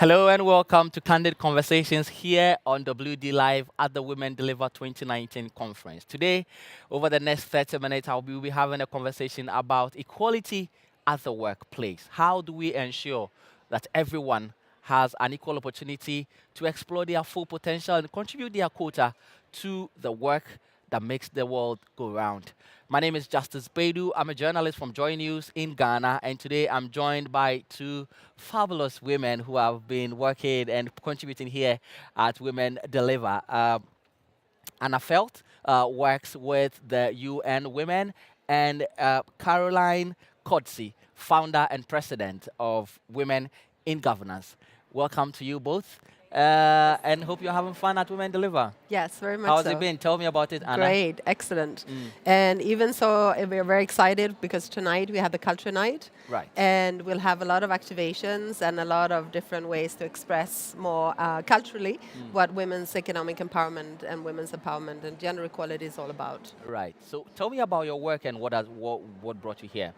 Hello and welcome to Candid Conversations here on WDLive at the Women Deliver 2019 conference. Today, over the next 30 minutes, I'll be having a conversation about equality at the workplace. How do we ensure that everyone has an equal opportunity to explore their full potential and contribute their quota to the work that makes the world go round? My name is Justice Baidoo. I'm a journalist from Joy News in Ghana, and today I'm joined by two fabulous women who have been working and contributing here at Women Deliver. Anna Falth works with the UN Women, and Caroline Codsi, founder and president of Women in Governance. Welcome to you both, and hope you're having fun at Women Deliver. Yes, very much How's so. it been? Tell me about it, Anna. Great, excellent. And even so, we're very excited because tonight we have the Culture Night. Right. And we'll have a lot of activations and a lot of different ways to express more culturally what women's economic empowerment and women's empowerment and gender equality is all about. Right. So tell me about your work and what brought you here.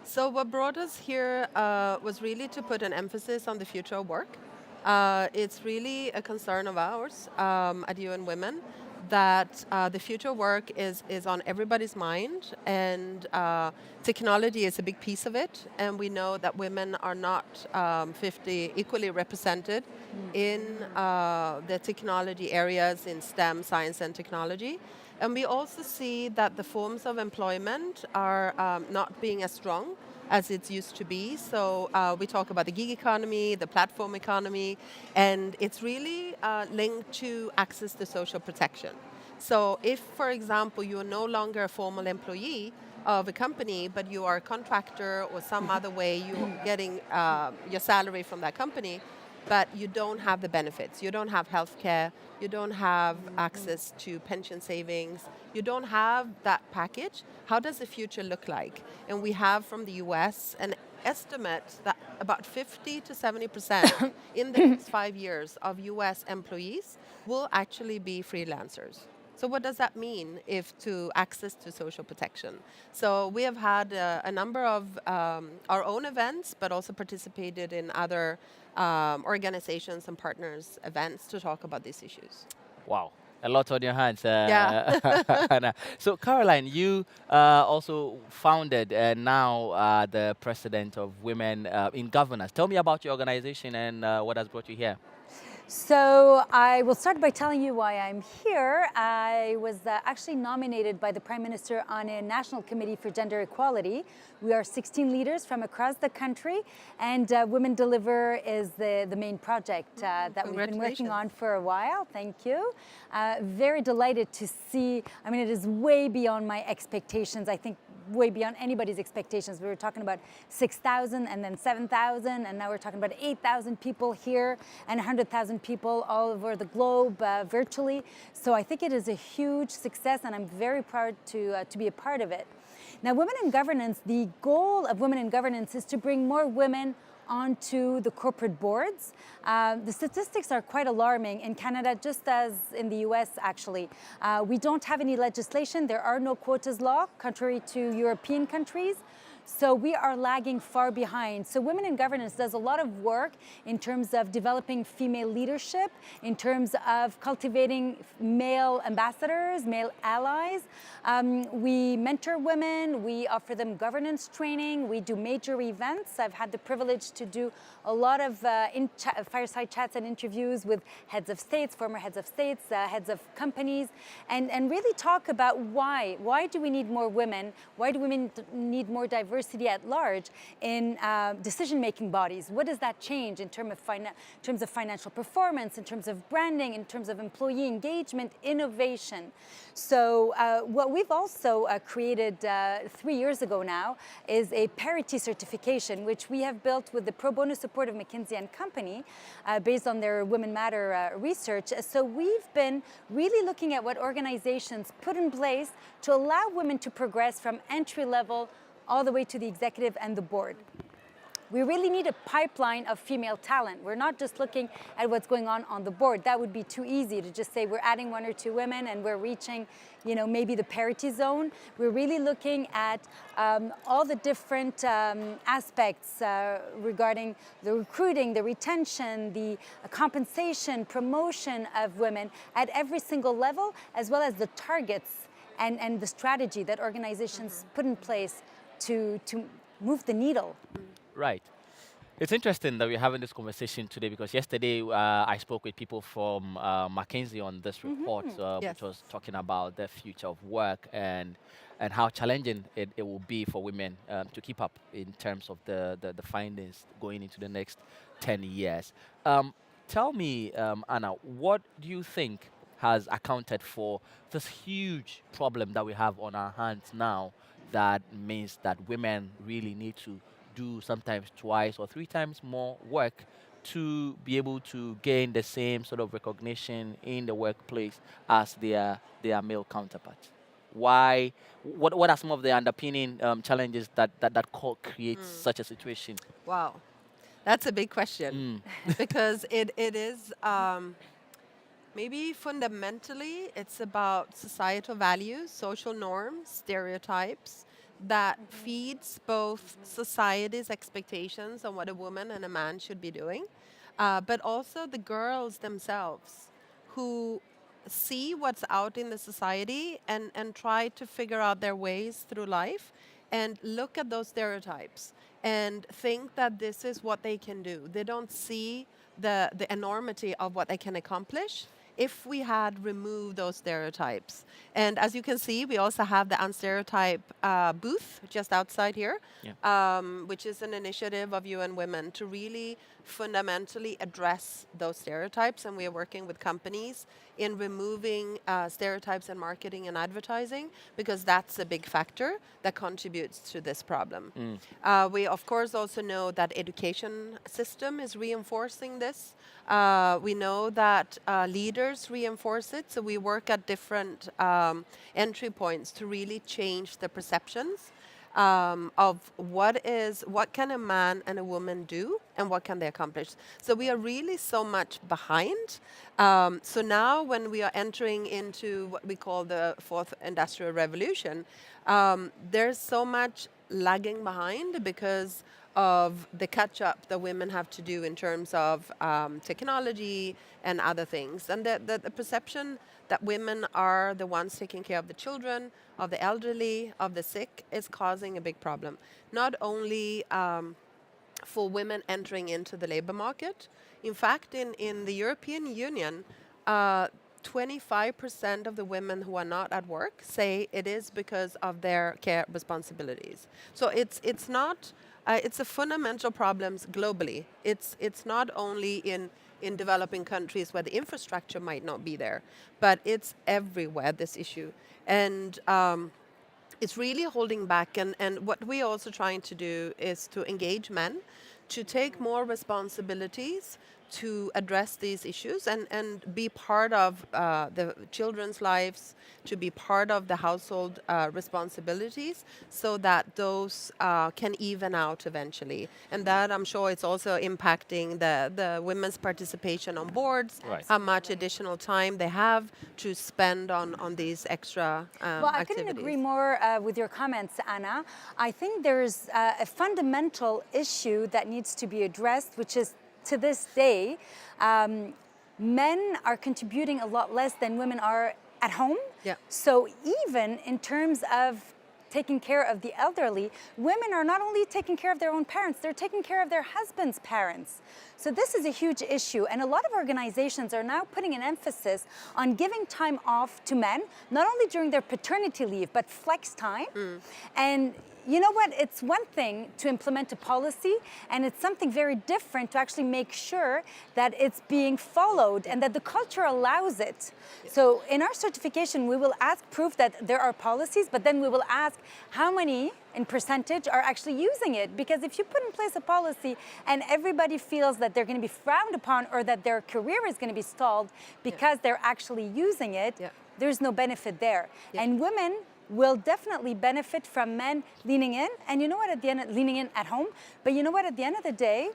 So what brought us here was really to put an emphasis on the future of work. It's really a concern of ours at UN Women that the future work is on everybody's mind, and technology is a big piece of it. And we know that women are not 50 equally represented in the technology areas in STEM, science and technology. And we also see that the forms of employment are not being as strong as it used to be. So we talk about the gig economy, the platform economy, and it's really linked to access to social protection. So if, for example, you are no longer a formal employee of a company, but you are a contractor or some other way you're getting your salary from that company, but you don't have the benefits. You don't have health care. You don't have access to pension savings. You don't have that package. How does the future look like? And we have from the US an estimate that about 50 to 70% in the next 5 years of US employees will actually be freelancers. So what does that mean if to access to social protection? So we have had a number of our own events, but also participated in other organizations and partners events to talk about these issues. Wow. A lot on your hands. Yeah. Anna. So, Caroline, you also founded and now the president of Women in Governance. Tell me about your organization and what has brought you here. So I will start by telling you why I'm here. I was actually nominated by the Prime Minister on a national committee for gender equality. We are 16 leaders from across the country, and Women Deliver is the main project that we've been working on for a while. Thank you. Very delighted to see, I mean, it is way beyond my expectations. I think way beyond anybody's expectations. We were talking about 6,000 and then 7,000, and now we're talking about 8,000 people here and 100,000 people all over the globe virtually. So I think it is a huge success, and I'm very proud to be a part of it. Now, Women in Governance, the goal of Women in Governance is to bring more women onto the corporate boards. The statistics are quite alarming in Canada, just as in the US actually. We don't have any legislation. There are no quotas law, contrary to European countries. So we are lagging far behind. So Women in Governance does a lot of work in terms of developing female leadership, in terms of cultivating male ambassadors, male allies. We mentor women, we offer them governance training, we do major events. I've had the privilege to do a lot of fireside chats and interviews with heads of states, former heads of states, heads of companies, and really talk about why. Why do we need more women? Why do women need more diversity at large in decision-making bodies? What does that change in terms of financial performance, in terms of branding, in terms of employee engagement, innovation? So what we've also created 3 years ago now is a parity certification, which we have built with the pro bono support of McKinsey & Company based on their Women Matter research. So we've been really looking at what organizations put in place to allow women to progress from entry level all the way to the executive and the board. We really need a pipeline of female talent. We're not just looking at what's going on the board. That would be too easy to just say we're adding 1 or 2 women and we're reaching, maybe the parity zone. We're really looking at all the different aspects regarding the recruiting, the retention, the compensation, promotion of women at every single level, as well as the targets and the strategy that organizations put in place to move the needle. Right. It's interesting that we're having this conversation today because yesterday I spoke with people from McKinsey on this report, Yes. which was talking about the future of work and how challenging it will be for women to keep up in terms of the findings going into the next 10 years. Tell me, Anna, what do you think has accounted for this huge problem that we have on our hands now that means that women really need to do sometimes 2 or 3 times more work to be able to gain the same sort of recognition in the workplace as their male counterparts? Why? What are some of the underpinning challenges that creates such a situation? Wow, that's a big question because it is maybe fundamentally it's about societal values, social norms, stereotypes that feeds both society's expectations on what a woman and a man should be doing, but also the girls themselves who see what's out in the society and try to figure out their ways through life and look at those stereotypes and think that this is what they can do. They don't see the enormity of what they can accomplish if we had removed those stereotypes. And as you can see, we also have the Unstereotype booth just outside here, which is an initiative of UN Women to really fundamentally address those stereotypes. And we are working with companies in removing stereotypes in marketing and advertising because that's a big factor that contributes to this problem. We, of course, also know that education system is reinforcing this. We know that leaders reinforce it, so we work at different entry points to really change the perceptions of what can a man and a woman do and what can they accomplish. So we are really so much behind. So now when we are entering into what we call the 4th Industrial Revolution, there's so much lagging behind because of the catch-up that women have to do in terms of technology and other things. And the perception that women are the ones taking care of the children, of the elderly, of the sick, is causing a big problem. Not only for women entering into the labor market. In fact, in the European Union, 25% of the women who are not at work say it is because of their care responsibilities. So it's not... it's a fundamental problem globally. It's not only in developing countries where the infrastructure might not be there, but it's everywhere, this issue. And it's really holding back. And what we're also trying to do is to engage men to take more responsibilities to address these issues and be part of the children's lives, to be part of the household responsibilities so that those can even out eventually. And that, I'm sure, it's also impacting the women's participation on boards, how much additional time they have to spend on these extra Well, I couldn't agree more with your comments, Anna. I think there's a fundamental issue that needs to be addressed, which is, to this day, men are contributing a lot less than women are at home. Yeah. So even in terms of taking care of the elderly, women are not only taking care of their own parents, they're taking care of their husband's parents. So this is a huge issue, and a lot of organizations are now putting an emphasis on giving time off to men, not only during their paternity leave, but flex time. And you know what? It's one thing to implement a policy, and it's something very different to actually make sure that it's being followed and that the culture allows it. So in our certification, we will ask proof that there are policies, but then we will ask how many in percentage are actually using it. Because if you put in place a policy and everybody feels that they're going to be frowned upon or that their career is going to be stalled because they're actually using it, there's no benefit there. And women will definitely benefit from men leaning in. And you know what, leaning in at home, but you know what, at the end of the day,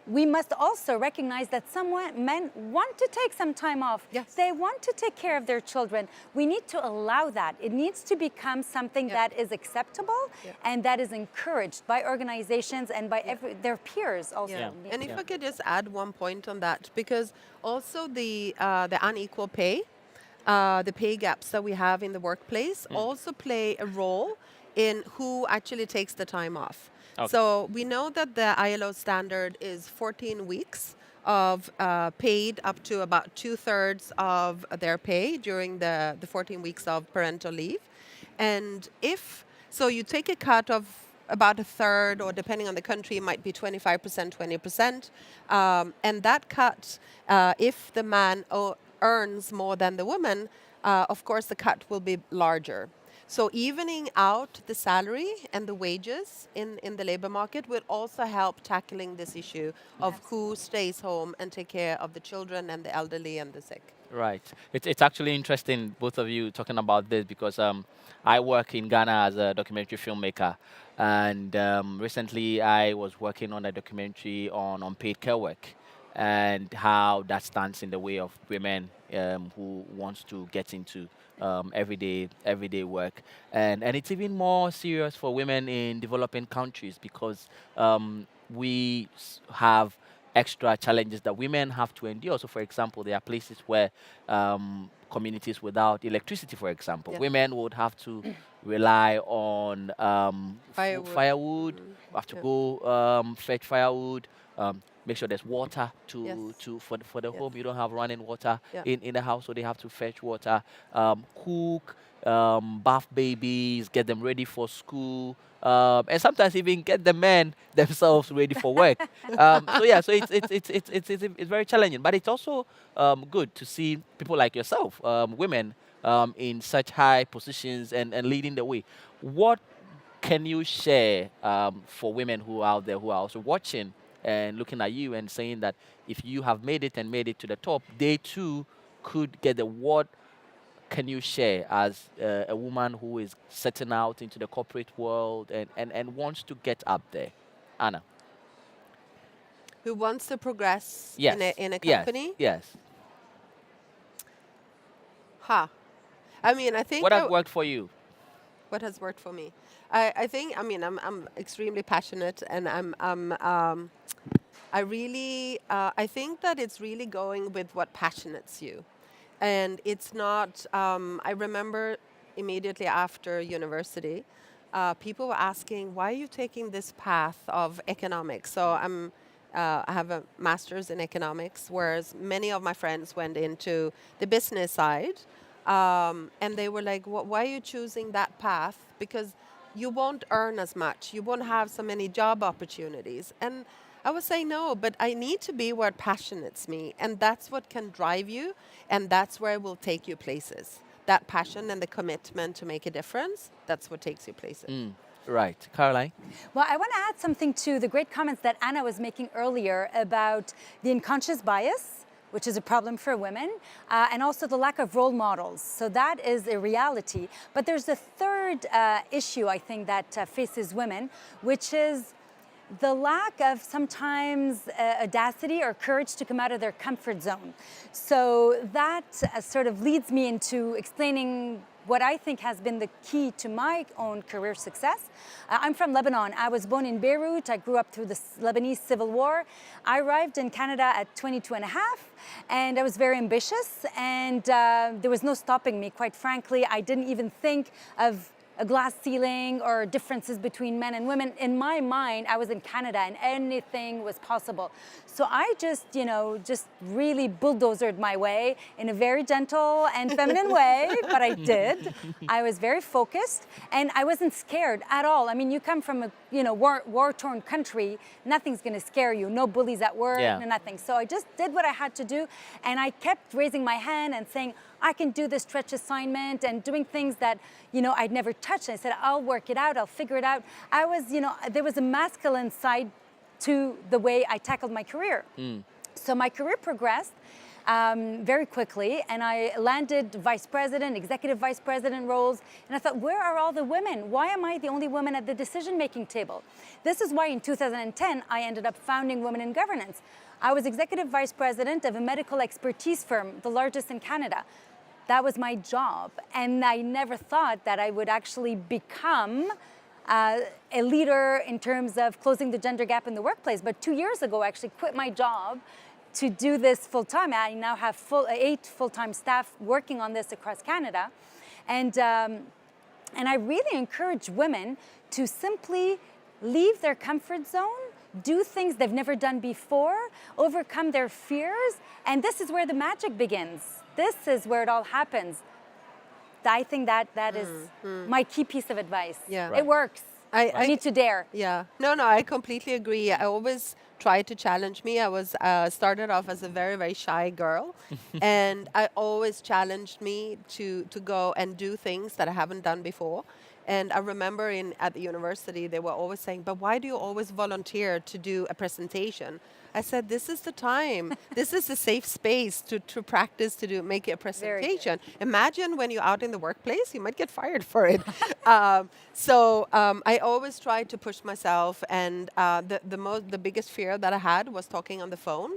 we must also recognize that some men want to take some time off. Yes. They want to take care of their children. We need to allow that. It needs to become something that is acceptable and that is encouraged by organizations and by their peers also. Yeah. And if I could just add one point on that, because also the unequal pay, the pay gaps that we have in the workplace also play a role in who actually takes the time off. Okay. So we know that the ILO standard is 14 weeks of paid up to about 2/3 of their pay during the 14 weeks of parental leave. And so you take a cut of about a third, or depending on the country, it might be 25%, 20%. And that cut, if the man earns more than the woman, of course the cut will be larger. So evening out the salary and the wages in the labor market will also help tackling this issue of who stays home and take care of the children and the elderly and the sick. Right. It's actually interesting, both of you talking about this, because I work in Ghana as a documentary filmmaker. And recently I was working on a documentary on unpaid care work and how that stands in the way of women who wants to get into everyday work, and it's even more serious for women in developing countries, because we have extra challenges that women have to endure. So, for example, there are places where communities without electricity, for example, women would have to rely on firewood. Have to go fetch firewood. Make sure there's water for the home. You don't have running water in the house, so they have to fetch water, cook, bath babies, get them ready for school, and sometimes even get the men themselves ready for work. So it's very challenging, but it's also good to see people like yourself, women, in such high positions and leading the way. What can you share for women who are out there who are also watching and looking at you and saying that if you have made it to the top, they too could get the what can you share as a woman who is setting out into the corporate world and wants to get up there? Anna. Who wants to progress Yes. in a company? Yes. I mean, I think What has worked for you? What has worked for me? I think, I mean, I'm extremely passionate, and I think that it's really going with what passionates you. And it's not, I remember immediately after university, people were asking, why are you taking this path of economics? So I have a master's in economics, whereas many of my friends went into the business side. And they were like, why are you choosing that path? Because you won't earn as much. You won't have so many job opportunities. And I would say, no, but I need to be where it passionates me. And that's what can drive you. And that's where it will take you places. That passion and the commitment to make a difference, that's what takes you places. Right. Caroline? Well, I want to add something to the great comments that Anna was making earlier about the unconscious bias, which is a problem for women, and also the lack of role models. So that is a reality. But there's a third issue, I think, that faces women, which is the lack of sometimes audacity or courage to come out of their comfort zone. So that sort of leads me into explaining what I think has been the key to my own career success. I'm from Lebanon. I was born in Beirut. I grew up through the Lebanese Civil War. I arrived in Canada at 22 and a half, and I was very ambitious, and there was no stopping me, quite frankly. I didn't even think of a glass ceiling or differences between men and women. In my mind, I was in Canada and anything was possible. So I just really bulldozered my way in a very gentle and feminine way, but I did. I was very focused and I wasn't scared at all. I mean, you come from a war-torn country, nothing's gonna scare you. No bullies at work, nothing. So I just did what I had to do, and I kept raising my hand and saying, I can do this stretch assignment, and doing things that, I'd never touched. I said, I'll work it out, I'll figure it out. I was, there was a masculine side to the way I tackled my career. So my career progressed, very quickly, and I landed vice president, executive vice president roles, and I thought, where are all the women? Why am I the only woman at the decision-making table? This is why in 2010, I ended up founding Women in Governance. I was executive vice president of a medical expertise firm, the largest in Canada. That was my job, and I never thought that I would actually become a leader in terms of closing the gender gap in the workplace. But 2 years ago, I actually quit my job to do this full time. I now have 8 full-time staff working on this across Canada. And I really encourage women to simply leave their comfort zone, do things they've never done before, overcome their fears, and this is where the magic begins. This is where it all happens. I think that is my key piece of advice. Yeah. It works. I need to dare. Yeah. No, I completely agree. I always try to challenge me. I was started off as a very, very shy girl, and I always challenged me to go and do things that I haven't done before. And I remember at the university, they were always saying, but why do you always volunteer to do a presentation? I said, this is the time. This is a safe space to practice, make a presentation. Imagine when you're out in the workplace, you might get fired for it. I always try to push myself, and the biggest fear that I had was talking on the phone.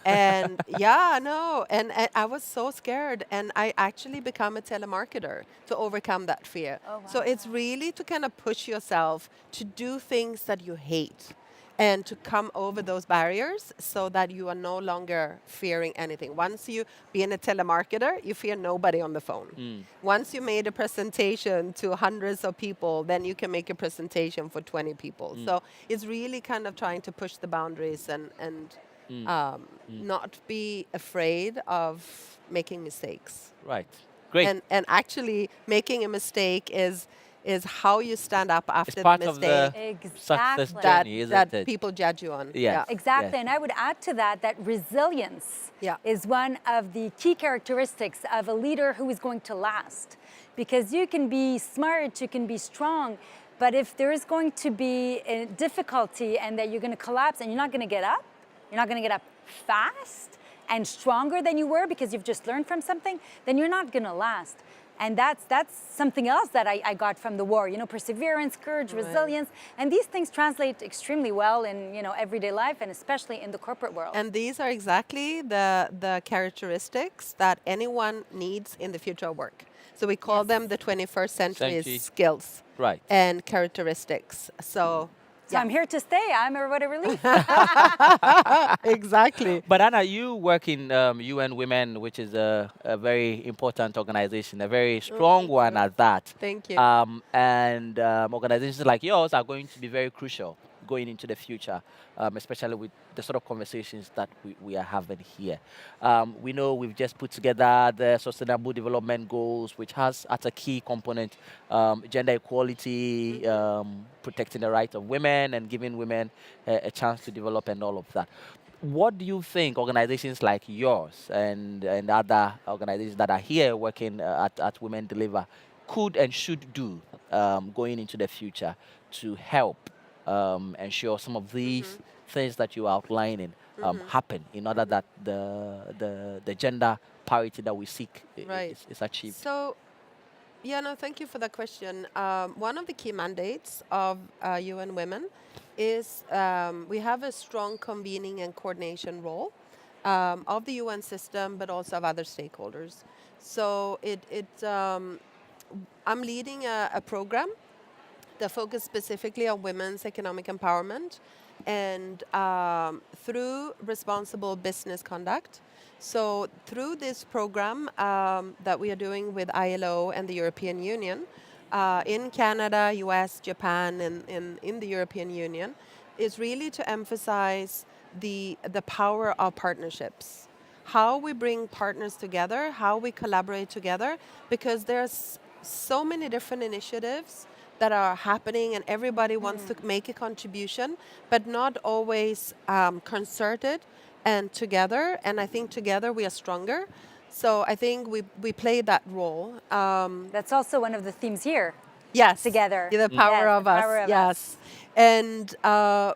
And and I was so scared, and I actually become a telemarketer to overcome that fear. Oh, wow. So it's really to kind of push yourself to do things that you hate, and to come over those barriers so that you are no longer fearing anything. Once you being a telemarketer, you fear nobody on the phone. Once you made a presentation to hundreds of people, then you can make a presentation for 20 people. So it's really kind of trying to push the boundaries and not be afraid of making mistakes. Right. Great. And actually making a mistake is how you stand up after It's part the of mistake the success Exactly. journey, isn't that it? people judge you on. Yes. Exactly, Yes. and I would add to that resilience Yeah. is one of the key characteristics of a leader who is going to last. Because you can be smart, you can be strong, but if there is going to be a difficulty and that you're going to collapse and you're not going to get up, you're not going to get up fast and stronger than you were because you've just learned from something, then you're not going to last. And that's something else that I got from the war, perseverance, courage, resilience. And these things translate extremely well in, everyday life and especially in the corporate world. And these are exactly the characteristics that anyone needs in the future of work. So we call them the 21st century skills Right. and characteristics. So I'm here to stay. I'm a what a relief. exactly. But Anna, you work in UN Women, which is a very important organization, a very strong one at that. Thank you. And organizations like yours are going to be very crucial going into the future, especially with the sort of conversations that we are having here. We know we've just put together the Sustainable Development Goals, which has as a key component gender equality, protecting the rights of women and giving women a chance to develop and all of that. What do you think organizations like yours and other organizations that are here working at Women Deliver could and should do going into the future to help ensure some of these things that you are outlining happen in order that the gender parity that we seek is achieved? So, thank you for that question. One of the key mandates of UN Women is we have a strong convening and coordination role of the UN system, but also of other stakeholders. So I'm leading a program that focuses specifically on women's economic empowerment and through responsible business conduct. So through this program that we are doing with ILO and the European Union, in Canada, US, Japan, and in the European Union, is really to emphasize the power of partnerships. How we bring partners together, how we collaborate together, because there's so many different initiatives that are happening and everybody wants to make a contribution, but not always concerted and together. And I think together we are stronger. So I think we play that role. That's also one of the themes here. Yes. Together. The power of us. Power of yes. us. And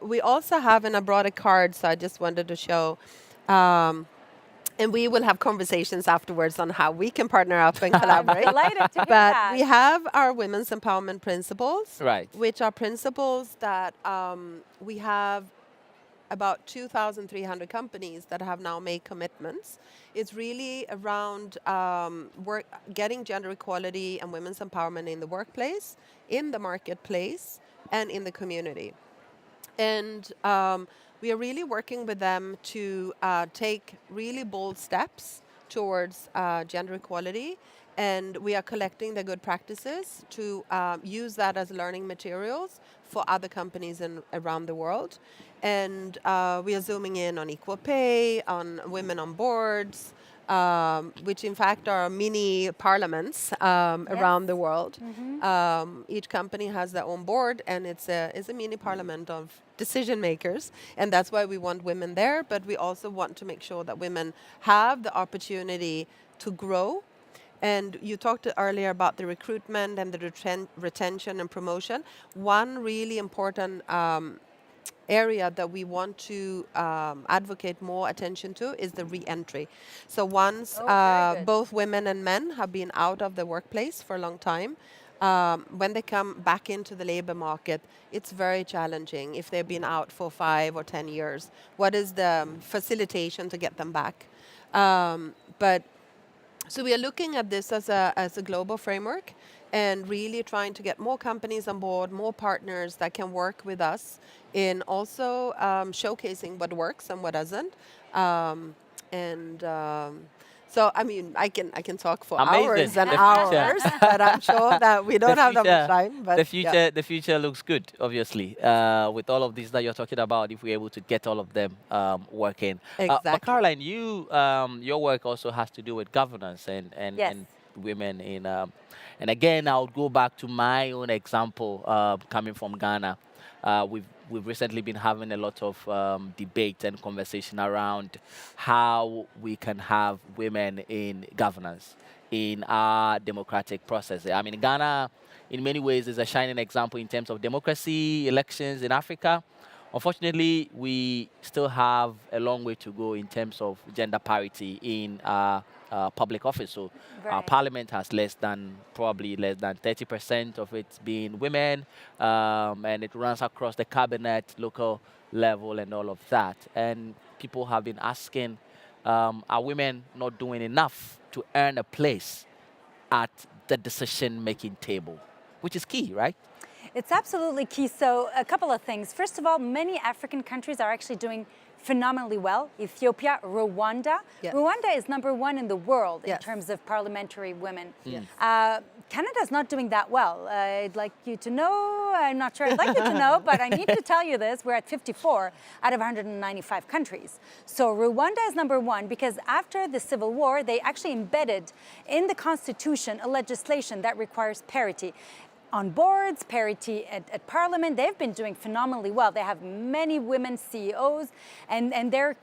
we also have, and I brought a card, so I just wanted to show And we will have conversations afterwards on how we can partner up and I'm collaborate. delighted to hear But that. we have our women's empowerment principles, Right. which are principles that we have about 2,300 companies that have now made commitments. It's really around getting gender equality and women's empowerment in the workplace, in the marketplace, and in the community. And we are really working with them to take really bold steps towards gender equality. And we are collecting the good practices to use that as learning materials for other companies around the world. And we are zooming in on equal pay, on women on boards, which in fact are mini parliaments around the world. Each company has their own board, and it's a mini parliament of decision makers, and that's why we want women there. But we also want to make sure that women have the opportunity to grow. And you talked earlier about the recruitment and the retention and promotion. One really important area that we want to advocate more attention to is the re-entry. So once very good. both women and men have been out of the workplace for a long time, when they come back into the labor market, it's very challenging if they've been out for 5 or 10 years. What is the facilitation to get them back? So we are looking at this as a global framework and really trying to get more companies on board, more partners that can work with us in also showcasing what works and what doesn't. So I mean, I can talk for Amazing. hours and The future. hours, but I'm sure that we don't have that much time. But The future looks good, obviously. With all of these that you're talking about, if we're able to get all of them working. But Exactly. Caroline, your work also has to do with governance and Yes. and women in. And again, I'll go back to my own example coming from Ghana. We've recently been having a lot of debate and conversation around how we can have women in governance in our democratic process. I mean, Ghana, in many ways, is a shining example in terms of democracy, elections in Africa. Unfortunately, we still have a long way to go in terms of gender parity in public office. So our Right. parliament has probably less than 30% of it being women, and it runs across the cabinet, local level, and all of that. And people have been asking, are women not doing enough to earn a place at the decision-making table, which is key, right? It's absolutely key. So a couple of things. First of all, many African countries are actually doing phenomenally well. Ethiopia, Rwanda. Yes. Rwanda is #1 in the world in Yes. terms of parliamentary women. Yes. Canada's not doing that well. I'd like you to know, I'm not sure I'd like you to know, but I need to tell you this, we're at 54 out of 195 countries. So Rwanda is #1 because after the Civil War, they actually embedded in the constitution a legislation that requires parity on boards, parity at parliament. They've been doing phenomenally well. They have many women CEOs, and they're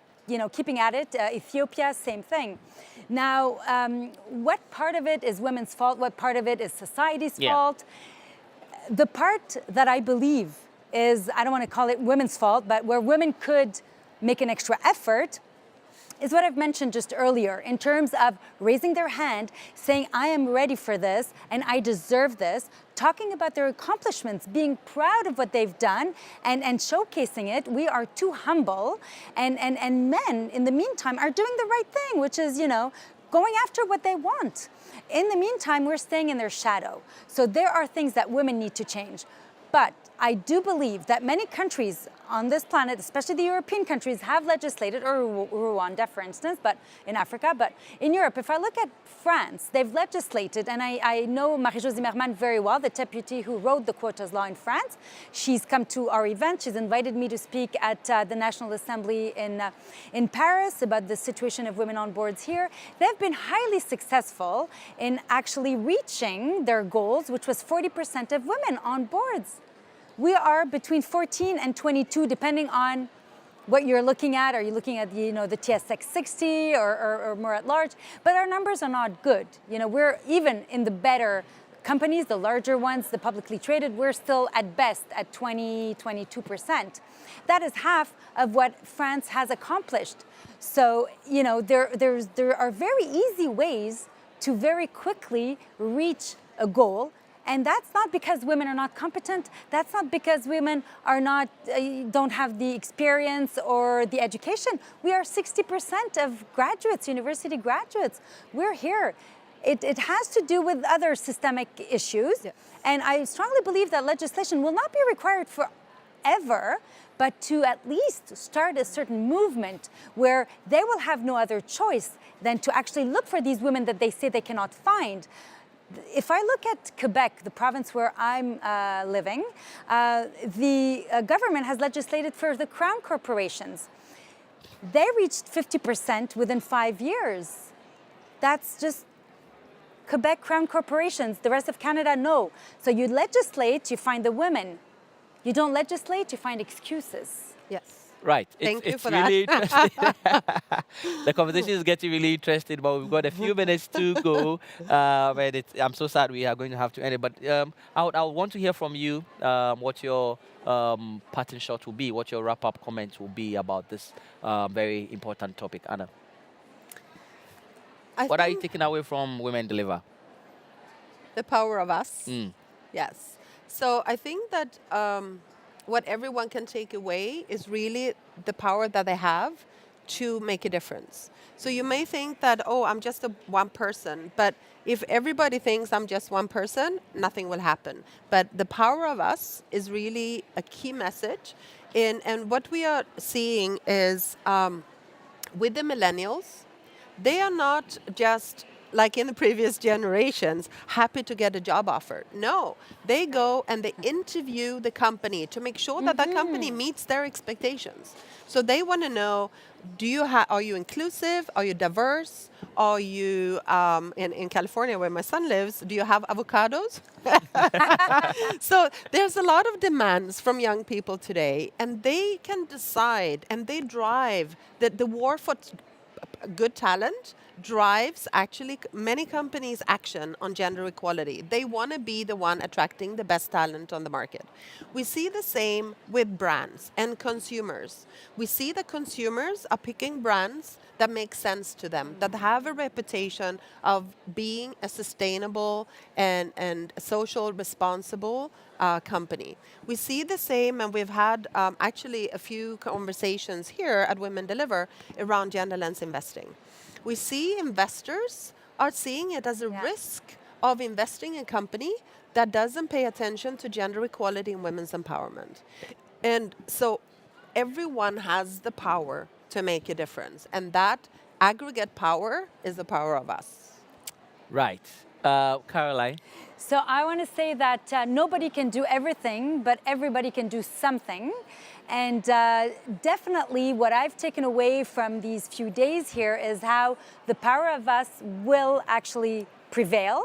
keeping at it. Ethiopia, same thing. Now, what part of it is women's fault? What part of it is society's fault? The part that I believe is, I don't want to call it women's fault, but where women could make an extra effort is what I've mentioned just earlier in terms of raising their hand, saying, I am ready for this and I deserve this, talking about their accomplishments, being proud of what they've done and showcasing it. We are too humble, and men, in the meantime, are doing the right thing, which is, going after what they want. In the meantime, we're staying in their shadow. So there are things that women need to change. But I do believe that many countries on this planet, especially the European countries, have legislated, or Rwanda, for instance, but in Africa, but in Europe. If I look at France, they've legislated, and I know Marie-Josée Merman very well, the deputy who wrote the quotas law in France. She's come to our event. She's invited me to speak at the National Assembly in Paris about the situation of women on boards here. They've been highly successful in actually reaching their goals, which was 40% of women on boards. We are between 14 and 22, depending on what you're looking at. Are you looking at the TSX 60 or more at large? But our numbers are not good. We're even in the better companies, the larger ones, the publicly traded, we're still at best at 22%. That is half of what France has accomplished. So, you know, there are very easy ways to very quickly reach a goal. And that's not because women are not competent. That's not because women are not, don't have the experience or the education. We are 60% of graduates, university graduates. We're here. It has to do with other systemic issues. Yes. And I strongly believe that legislation will not be required forever, but to at least start a certain movement where they will have no other choice than to actually look for these women that they say they cannot find. If I look at Quebec, the province where I'm living, the government has legislated for the crown corporations. They reached 50% within 5 years. That's just Quebec crown corporations. The rest of Canada, no. So you legislate, you find the women. You don't legislate, you find excuses. Yes. Right. Thank you It's for really that. interesting. The conversation is getting really interesting, but we've got a few minutes to go. And I'm so sad we are going to have to end it. But I would want to hear from you what your parting shot will be, what your wrap-up comments will be about this very important topic. Anna, what are you taking away from Women Deliver? The power of us. Mm. Yes. So I think that what everyone can take away is really the power that they have to make a difference. So you may think that, oh, I'm just one person, but if everybody thinks I'm just one person, nothing will happen. But the power of us is really a key message. And what we are seeing is with the millennials, they are not just like in the previous generations, happy to get a job offer. No, they go and they interview the company to make sure that that company meets their expectations. So they want to know, are you inclusive? Are you diverse? Are you, in California where my son lives, do you have avocados? So there's a lot of demands from young people today, and they can decide and they drive the war for good talent drives actually many companies' action on gender equality. They want to be the one attracting the best talent on the market. We see the same with brands and consumers. We see that consumers are picking brands that make sense to them, that have a reputation of being a sustainable and social responsible company. We see the same, and we've had actually a few conversations here at Women Deliver around gender-lens investing. We see investors are seeing it as a risk of investing in a company that doesn't pay attention to gender equality and women's empowerment. And so everyone has the power to make a difference. And that aggregate power is the power of us. Right. Caroline? So I want to say that nobody can do everything, but everybody can do something. And definitely what I've taken away from these few days here is how the power of us will actually prevail.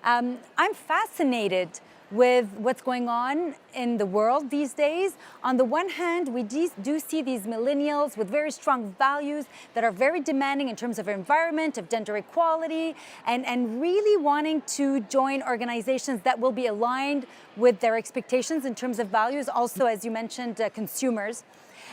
I'm fascinated with what's going on in the world these days. On the one hand, we do see these millennials with very strong values that are very demanding in terms of environment, of gender equality, and really wanting to join organizations that will be aligned with their expectations in terms of values, also, as you mentioned, consumers.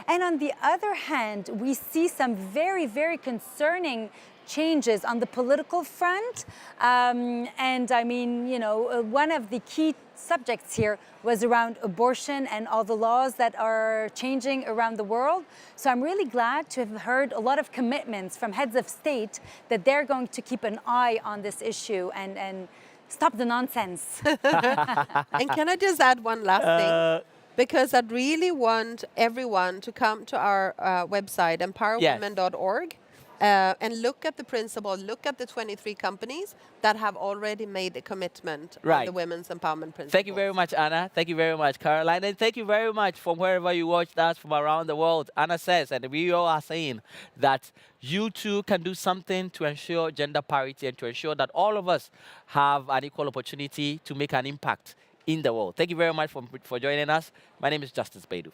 And on the other hand, we see some very, very concerning changes on the political front. And I mean, you know, one of the key subjects here was around abortion and all the laws that are changing around the world. So I'm really glad to have heard a lot of commitments from heads of state that they're going to keep an eye on this issue and stop the nonsense. And can I just add one last thing? Because I'd really want everyone to come to our website, empowerwomen.org. And look at the principle, look at the 23 companies that have already made a commitment on the women's empowerment principle. Thank you very much, Anna. Thank you very much, Caroline. And thank you very much from wherever you watched us from around the world. Anna says, and we all are saying, that you too can do something to ensure gender parity and to ensure that all of us have an equal opportunity to make an impact in the world. Thank you very much for joining us. My name is Justice Baidoo.